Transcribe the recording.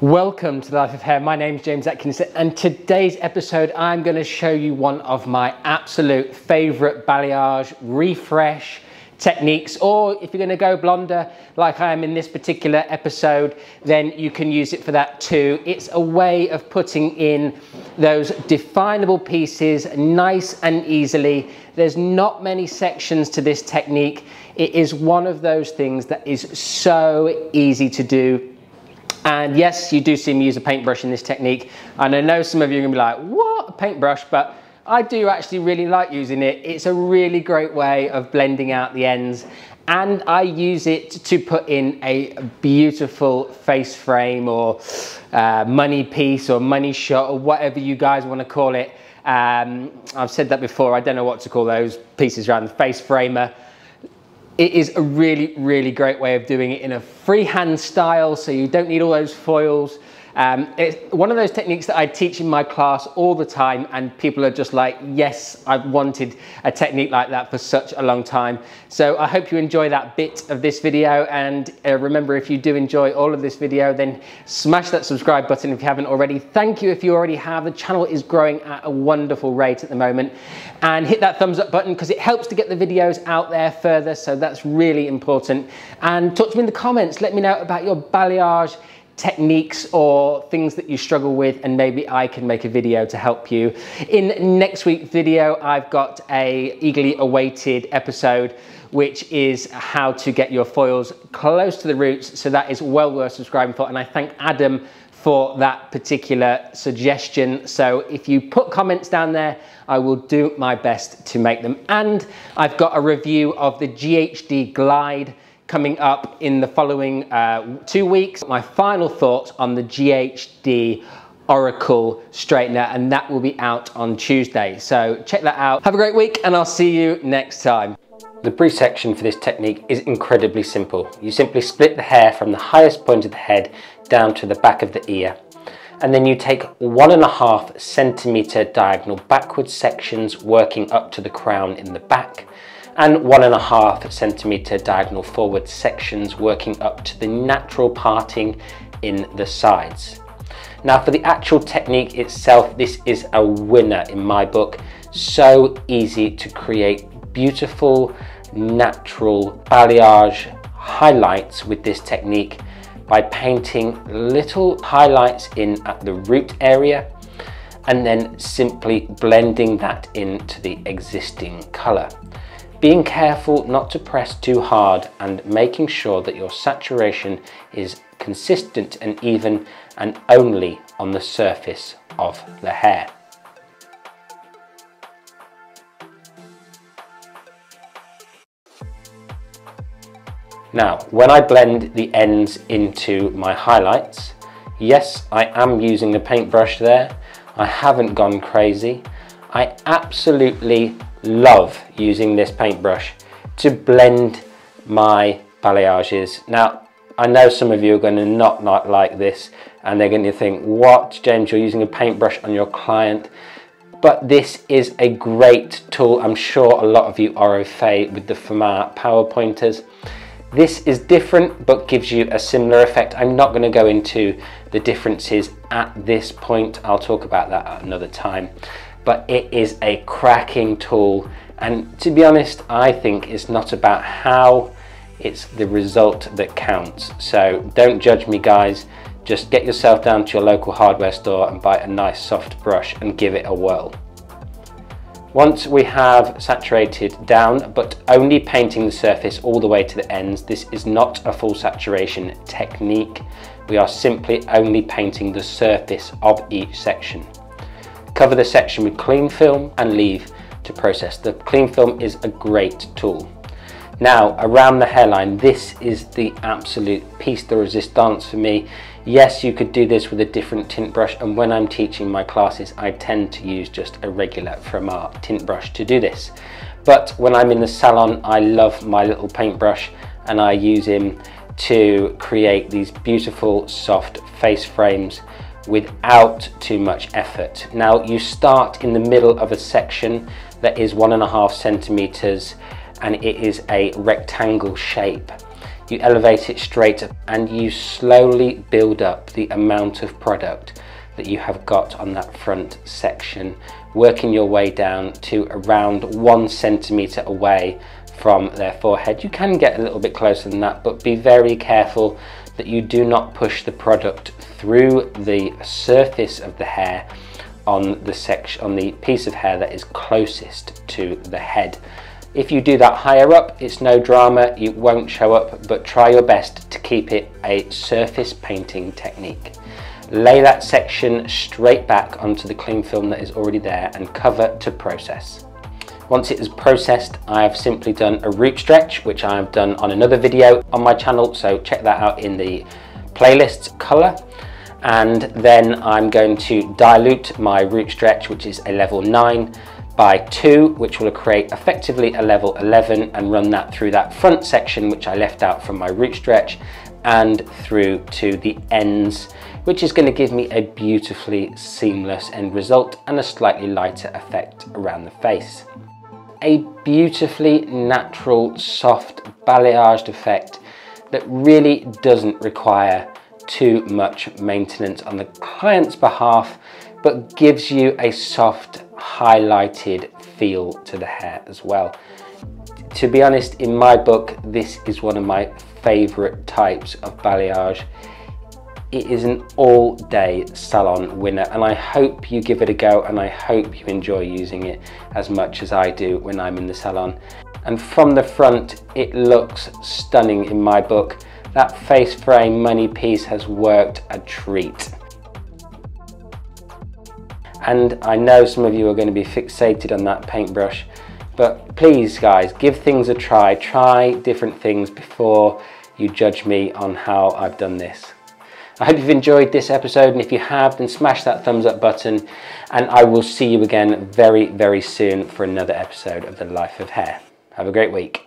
Welcome to the Life of Hair. My name's James Atkins, and today's episode I'm going to show you one of my absolute favourite balayage refresh techniques, or if you're going to go blonder like I am in this particular episode, then you can use it for that too. It's a way of putting in those definable pieces nice and easily. There's not many sections to this technique. It is one of those things that is so easy to do. And yes, you do see me use a paintbrush in this technique, and I know some of you are gonna be like, what, a paintbrush? But I do actually really like using it. It's a really great way of blending out the ends, and I use it to put in a beautiful face frame or money piece or money shot or whatever you guys want to call it. I've said that before, I don't know what to call those pieces around the face framer. It is a really, really great way of doing it in a freehand style, so you don't need all those foils. It's one of those techniques that I teach in my class all the time, and people are just like, yes, I've wanted a technique like that for such a long time. So I hope you enjoy that bit of this video, and remember, if you do enjoy all of this video, then smash that subscribe button if you haven't already. Thank you if you already have. The channel is growing at a wonderful rate at the moment, and hit that thumbs up button because it helps to get the videos out there further, so that's really important. And talk to me in the comments, let me know about your balayage techniques or things that you struggle with, and maybe I can make a video to help you. In next week's video, I've got a eagerly awaited episode, which is how to get your foils close to the roots, so that is well worth subscribing for, and I thank Adam for that particular suggestion. So if you put comments down there, I will do my best to make them. And I've got a review of the GHD Glide coming up in the following 2 weeks. My final thoughts on the GHD Oracle straightener, and that will be out on Tuesday. So check that out. Have a great week, and I'll see you next time. The brief section for this technique is incredibly simple. You simply split the hair from the highest point of the head down to the back of the ear, and then you take 1.5 centimeter diagonal backward sections working up to the crown in the back, and 1.5 centimeter diagonal forward sections working up to the natural parting in the sides. Now for the actual technique itself, this is a winner in my book. So easy to create beautiful natural balayage highlights with this technique by painting little highlights in at the root area and then simply blending that into the existing color. Being careful not to press too hard and making sure that your saturation is consistent and even, and only on the surface of the hair. Now, when I blend the ends into my highlights, yes, I am using a paintbrush there. I haven't gone crazy. I absolutely love using this paintbrush to blend my balayages. Now, I know some of you are going to not like this, and they're going to think, what, James, you're using a paintbrush on your client? But this is a great tool. I'm sure a lot of you are au fait with the Format power pointers. This is different, but gives you a similar effect. I'm not going to go into the differences at this point. I'll talk about that at another time. But it is a cracking tool, and to be honest, I think it's not about how, it's the result that counts. So don't judge me, guys. Just get yourself down to your local hardware store and buy a nice soft brush and give it a whirl. Once we have saturated down, but only painting the surface all the way to the ends, this is not a full saturation technique. We are simply only painting the surface of each section. Cover the section with clean film and leave to process. The clean film is a great tool. Now, around the hairline, this is the absolute piece de resistance for me. Yes, you could do this with a different tint brush, and when I'm teaching my classes, I tend to use just a regular Format tint brush to do this. But when I'm in the salon, I love my little paintbrush, and I use him to create these beautiful soft face frames without too much effort. Now, you start in the middle of a section that is 1.5 centimeters, and it is a rectangle shape. you elevate it straight up and you slowly build up the amount of product that you have got on that front section, working your way down to around 1 centimetre away from their forehead. You can get a little bit closer than that, but be very careful that you do not push the product through the surface of the hair on the piece of hair that is closest to the head. If you do that higher up, it's no drama, it won't show up, but try your best to keep it a surface painting technique. Lay that section straight back onto the cling film that is already there and cover to process. Once it is processed, I have simply done a root stretch, which I have done on another video on my channel, so check that out in the playlist color. And then I'm going to dilute my root stretch, which is a level 9 by 2, which will create effectively a level 11, and run that through that front section which I left out from my root stretch and through to the ends, which is going to give me a beautifully seamless end result and a slightly lighter effect around the face. A beautifully natural, soft balayage effect that really doesn't require too much maintenance on the client's behalf, but gives you a soft, highlighted feel to the hair as well. To be honest, in my book, this is one of my favorite types of balayage. It is an all-day salon winner, and I hope you give it a go, and I hope you enjoy using it as much as I do when I'm in the salon. And from the front, it looks stunning in my book. That face frame money piece has worked a treat. And I know some of you are going to be fixated on that paintbrush, but please guys, give things a try. Try different things before you judge me on how I've done this. I hope you've enjoyed this episode, and if you have, then smash that thumbs up button, and I will see you again very, very soon for another episode of The Life of Hair. Have a great week.